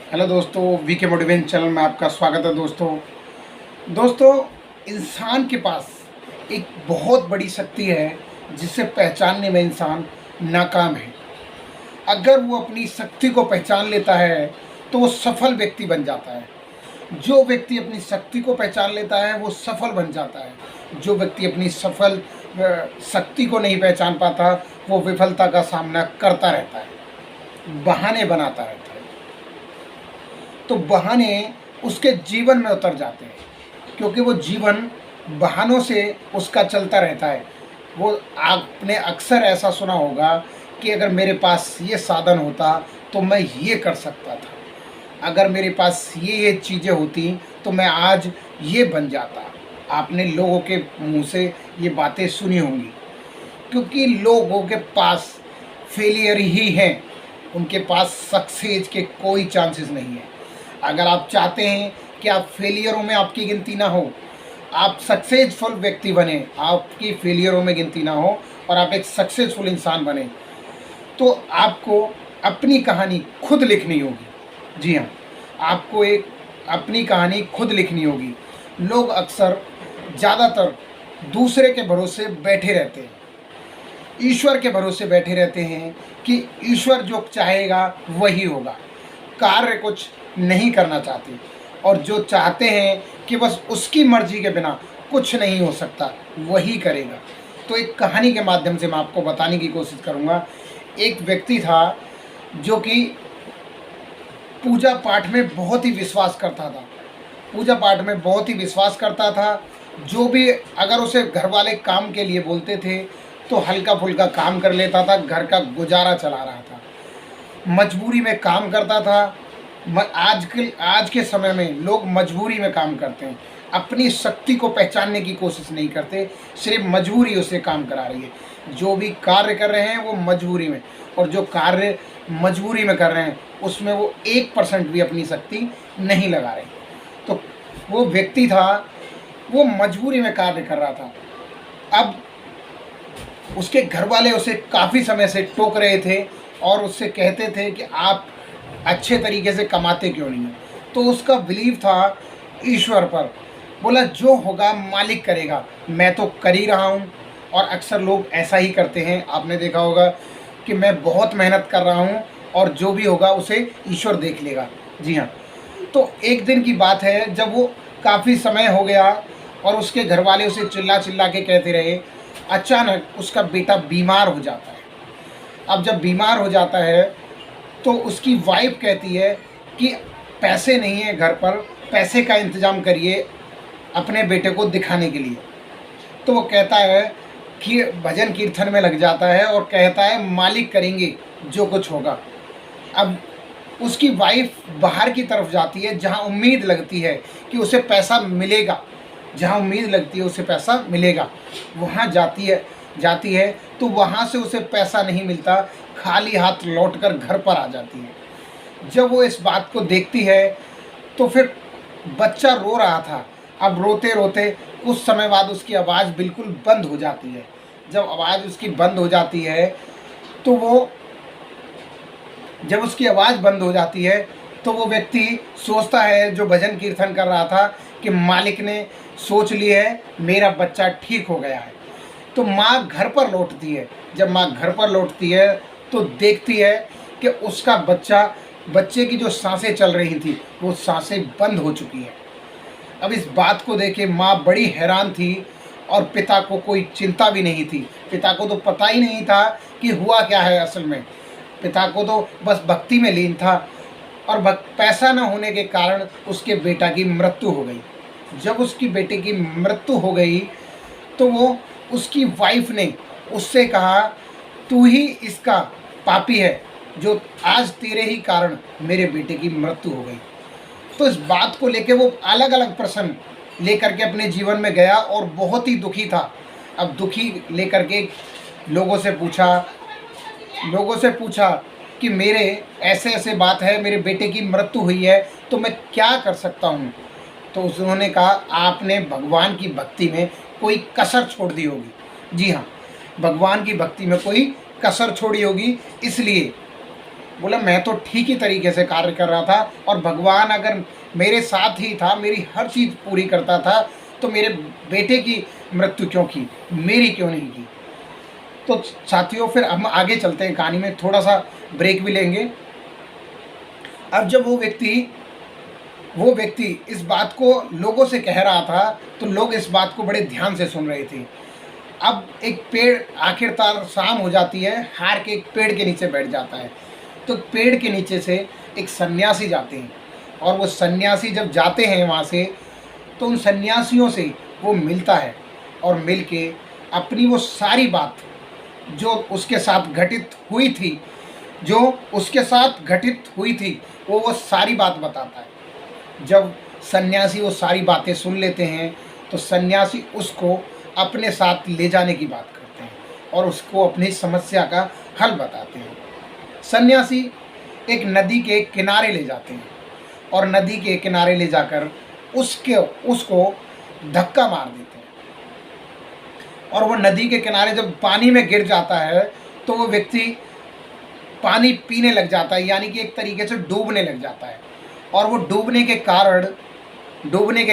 Hello दोस्तों, VK motivation channel में आपका स्वागत है। दोस्तों इंसान के पास एक बहुत बड़ी शक्ति है जिसे पहचानने में इंसान नाकाम है। अगर वो अपनी शक्ति को पहचान लेता है तो वो सफल व्यक्ति बन जाता है। जो व्यक्ति अपनी शक्ति को पहचान लेता है वो सफल बन जाता है। जो व्यक्ति अपनी शक्ति को नहीं पहचान पाता वो विफलता का सामना करता रहता है, बहाने बनाता रहता है। तो बहाने उसके जीवन में उतर जाते हैं, क्योंकि वो जीवन बहानों से उसका चलता रहता है। वो आपने अक्सर ऐसा सुना होगा कि अगर मेरे पास ये साधन होता तो मैं ये कर सकता था, अगर मेरे पास ये चीज़ें होती तो मैं आज ये बन जाता। आपने लोगों के मुंह से ये बातें सुनी होंगी, क्योंकि लोगों के पास फेलियर ही हैं, उनके पास सक्सेस के कोई चांसेस नहीं है। अगर आप चाहते हैं कि आप फेलियरों में आपकी गिनती ना हो, आप सक्सेसफुल व्यक्ति बने, आपकी फेलियरों में गिनती ना हो और आप एक सक्सेसफुल इंसान बने, तो आपको अपनी कहानी खुद लिखनी होगी। जी हाँ, आपको एक अपनी कहानी खुद लिखनी होगी। लोग अक्सर ज़्यादातर दूसरे के भरोसे बैठे रहते हैं, ईश्वर के भरोसे बैठे रहते हैं कि ईश्वर जो चाहेगा वही होगा। कार्य कुछ नहीं करना चाहते और जो चाहते हैं कि बस उसकी मर्जी के बिना कुछ नहीं हो सकता वही करेगा। तो एक कहानी के माध्यम से मैं आपको बताने की कोशिश करूँगा। एक व्यक्ति था जो कि पूजा पाठ में बहुत ही विश्वास करता था। पूजा पाठ में बहुत ही विश्वास करता था। जो भी अगर उसे घर वाले काम के लिए बोलते थे तो हल्का फुल्का काम कर लेता था, घर का गुजारा चला रहा था, मजबूरी में काम करता था। आज के समय में लोग मजबूरी में काम करते हैं, अपनी शक्ति को पहचानने की कोशिश नहीं करते, सिर्फ मजबूरी उसे काम करा रही है। जो भी कार्य कर रहे हैं वो मजबूरी में, और जो कार्य मजबूरी में कर रहे हैं उसमें वो 1% भी अपनी शक्ति नहीं लगा रहे। तो वो व्यक्ति था, वो मजबूरी में कार्य कर रहा था। अब उसके घर वाले उसे काफ़ी समय से टोक रहे थे और उससे कहते थे कि आप अच्छे तरीके से कमाते क्यों नहीं हैं। तो उसका बिलीव था ईश्वर पर। बोला जो होगा मालिक करेगा, मैं तो कर ही रहा हूँ। और अक्सर लोग ऐसा ही करते हैं, आपने देखा होगा कि मैं बहुत मेहनत कर रहा हूँ और जो भी होगा उसे ईश्वर देख लेगा। जी हाँ। तो एक दिन की बात है जब वो काफ़ी समय हो गया और उसके घर वाले उसे चिल्ला चिल्ला के कहते रहे, अचानक उसका बेटा बीमार हो जाता है। अब जब बीमार हो जाता है तो उसकी वाइफ कहती है कि पैसे नहीं है घर पर, पैसे का इंतज़ाम करिए अपने बेटे को दिखाने के लिए। तो वो कहता है कि भजन कीर्तन में लग जाता है और कहता है मालिक करेंगे जो कुछ होगा। अब उसकी वाइफ बाहर की तरफ जाती है जहाँ उम्मीद लगती है कि उसे पैसा मिलेगा, जहाँ उम्मीद लगती है उसे पैसा मिलेगा, वहाँ जाती है तो वहाँ से उसे पैसा नहीं मिलता, खाली हाथ लौटकर घर पर आ जाती है। जब वो इस बात को देखती है तो फिर बच्चा रो रहा था। अब रोते रोते कुछ समय बाद उसकी आवाज़ बिल्कुल बंद हो जाती है। जब आवाज़ उसकी बंद हो जाती है तो जब उसकी आवाज़ बंद हो जाती है तो वो व्यक्ति सोचता है, जो भजन कीर्तन कर रहा था, कि मालिक ने सोच लिया है, मेरा बच्चा ठीक हो गया है। तो माँ घर पर लौटती है। जब माँ घर पर लौटती है तो देखती है कि उसका बच्चे की जो सांसें चल रही थी वो सांसें बंद हो चुकी है। अब इस बात को देखे माँ बड़ी हैरान थी और पिता को कोई चिंता भी नहीं थी। पिता को तो पता ही नहीं था कि हुआ क्या है असल में। पिता को तो बस भक्ति में लीन था और पैसा न होने के कारण उसके बेटा की मृत्यु हो गई। जब उसकी बेटे की मृत्यु हो गई तो वो उसकी वाइफ ने उससे कहा, तू ही इसका पापी है, जो आज तेरे ही कारण मेरे बेटे की मृत्यु हो गई। तो इस बात को लेके वो अलग अलग प्रश्न लेकर के अपने जीवन में गया और बहुत ही दुखी था। अब दुखी लेकर के लोगों से पूछा कि मेरे ऐसे ऐसे बात है, मेरे बेटे की मृत्यु हुई है, तो मैं क्या कर सकता हूँ। तो उन्होंने कहा, आपने भगवान की भक्ति में कोई कसर छोड़ दी होगी। जी हाँ, भगवान की भक्ति में कोई कसर छोड़ी होगी, इसलिए बोला मैं तो ठीक ही तरीके से कार्य कर रहा था, और भगवान अगर मेरे साथ ही था, मेरी हर चीज़ पूरी करता था, तो मेरे बेटे की मृत्यु क्यों की, मेरी क्यों नहीं की। तो साथियों फिर हम आगे चलते हैं कहानी में, थोड़ा सा ब्रेक भी लेंगे। अब जब वो व्यक्ति इस बात को लोगों से कह रहा था, तो लोग इस बात को बड़े ध्यान से सुन रहे थे। अब एक पेड़, आखिरकार शाम हो जाती है, हार के एक पेड़ के नीचे बैठ जाता है। तो पेड़ के नीचे से एक सन्यासी जाते हैं, और वो सन्यासी जब जाते हैं वहाँ से, तो उन सन्यासियों से वो मिलता है, और मिल के अपनी वो सारी बात जो उसके साथ घटित हुई थी, वो सारी बात बताता है। जब सन्यासी वो सारी बातें सुन लेते हैं, तो सन्यासी उसको अपने साथ ले जाने की बात करते हैं, और उसको अपनी समस्या का हल बताते हैं। सन्यासी एक नदी के किनारे ले जाते हैं, और नदी के किनारे ले जाकर उसको धक्का मार देते हैं, और वो नदी के किनारे जब पानी में गिर जाता है, तो वो व्यक्ति पानी पीने लग जाता है, यानी कि एक तरीके से डूबने लग जाता है। और वो डूबने के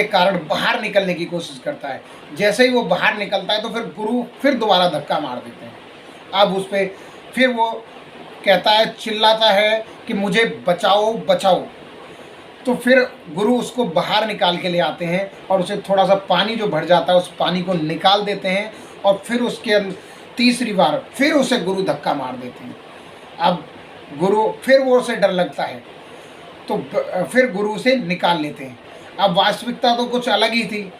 कारण बाहर निकलने की कोशिश करता है। जैसे ही वो बाहर निकलता है, तो फिर गुरु फिर दोबारा धक्का मार देते हैं। अब उस पर फिर वो कहता है, चिल्लाता है कि मुझे बचाओ बचाओ। तो फिर गुरु उसको बाहर निकाल के ले आते हैं, और उसे थोड़ा सा पानी जो भर जाता है, उस पानी को निकाल देते हैं, और फिर उसके अंदर तीसरी बार फिर उसे गुरु धक्का मार देते हैं। अब गुरु फिर वो उसे डर लगता है, तो फिर गुरु उसे निकाल लेते हैं। अब वास्तविकता तो कुछ अलग ही थी,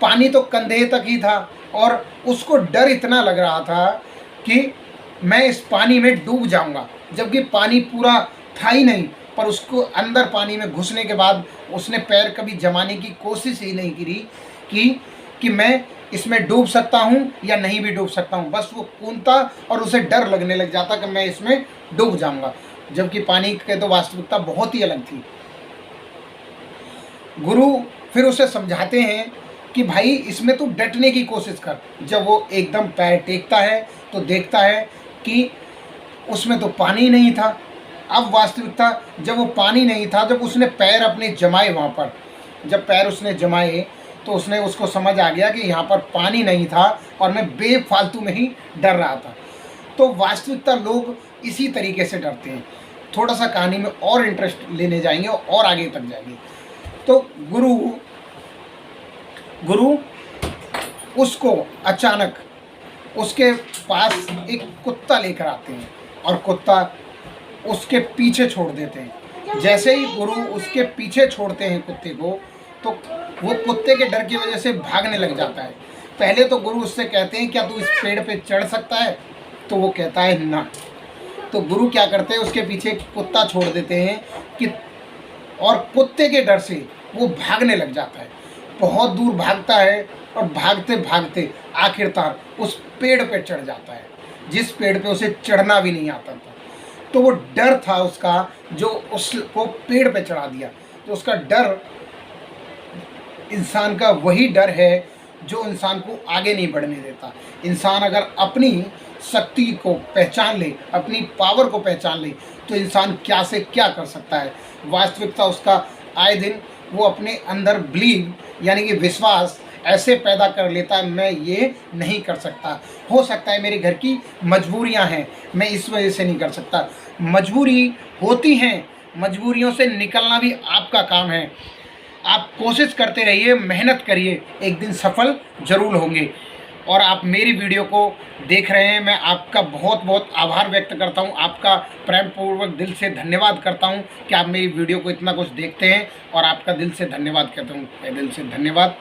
पानी तो कंधे तक ही था, और उसको डर इतना लग रहा था कि मैं इस पानी में डूब जाऊंगा, जबकि पानी पूरा था ही नहीं। पर उसको अंदर पानी में घुसने के बाद उसने पैर कभी जमाने की कोशिश ही नहीं की कि मैं इसमें डूब सकता हूँ या नहीं भी डूब सकता हूँ। बस वो कूदता, और उसे डर लगने लग जाता कि मैं इसमें डूब जाऊंगा, जबकि पानी की तो वास्तविकता बहुत ही अलग थी। गुरु फिर उसे समझाते हैं कि भाई इसमें तू डटने की कोशिश कर। जब वो एकदम पैर टेकता है, तो देखता है कि उसमें तो पानी नहीं था। अब वास्तविकता जब वो पानी नहीं था, जब उसने पैर अपने जमाए वहाँ पर, जब पैर उसने जमाए, तो उसको समझ आ गया कि यहाँ पर पानी नहीं था, और मैं बेफालतू में ही डर रहा था। तो वास्तविकता लोग इसी तरीके से डरते हैं। थोड़ा सा कहानी में और इंटरेस्ट लेने जाएंगे, और आगे तक जाएंगे। तो गुरु उसको अचानक उसके पास एक कुत्ता लेकर आते हैं, और कुत्ता उसके पीछे छोड़ देते हैं। जैसे ही गुरु उसके पीछे छोड़ते हैं कुत्ते को, तो वो कुत्ते के डर की वजह से भागने लग जाता है। पहले तो गुरु उससे कहते हैं, क्या तू इस पेड़ पे चढ़ सकता है? तो वो कहता है ना। तो गुरु क्या करते हैं, उसके पीछे कुत्ता छोड़ देते हैं कि, और कुत्ते के डर से वो भागने लग जाता है। बहुत दूर भागता है, और भागते भागते आखिरकार उस पेड़ पे चढ़ जाता है, जिस पेड़ पे उसे चढ़ना भी नहीं आता था। तो वो डर था उसका, जो उसको पेड़ पे चढ़ा दिया। तो उसका डर इंसान का वही डर है जो इंसान को आगे नहीं बढ़ने देता। इंसान अगर अपनी शक्ति को पहचान ले, अपनी पावर को पहचान ले, तो इंसान क्या से क्या कर सकता है। वास्तविकता उसका आए दिन वो अपने अंदर बिलीव, यानी कि विश्वास ऐसे पैदा कर लेता है, मैं ये नहीं कर सकता। हो सकता है मेरे घर की मजबूरियां हैं, मैं इस वजह से नहीं कर सकता। मजबूरी होती हैं, मजबूरियों से निकलना भी आपका काम है। आप कोशिश करते रहिए, मेहनत करिए, एक दिन सफल जरूर होंगे। और आप मेरी वीडियो को देख रहे हैं, मैं आपका बहुत बहुत आभार व्यक्त करता हूं, आपका प्रेम पूर्वक दिल से धन्यवाद करता हूं कि आप मेरी वीडियो को इतना कुछ देखते हैं, और आपका दिल से धन्यवाद कहता हूं, दिल से धन्यवाद।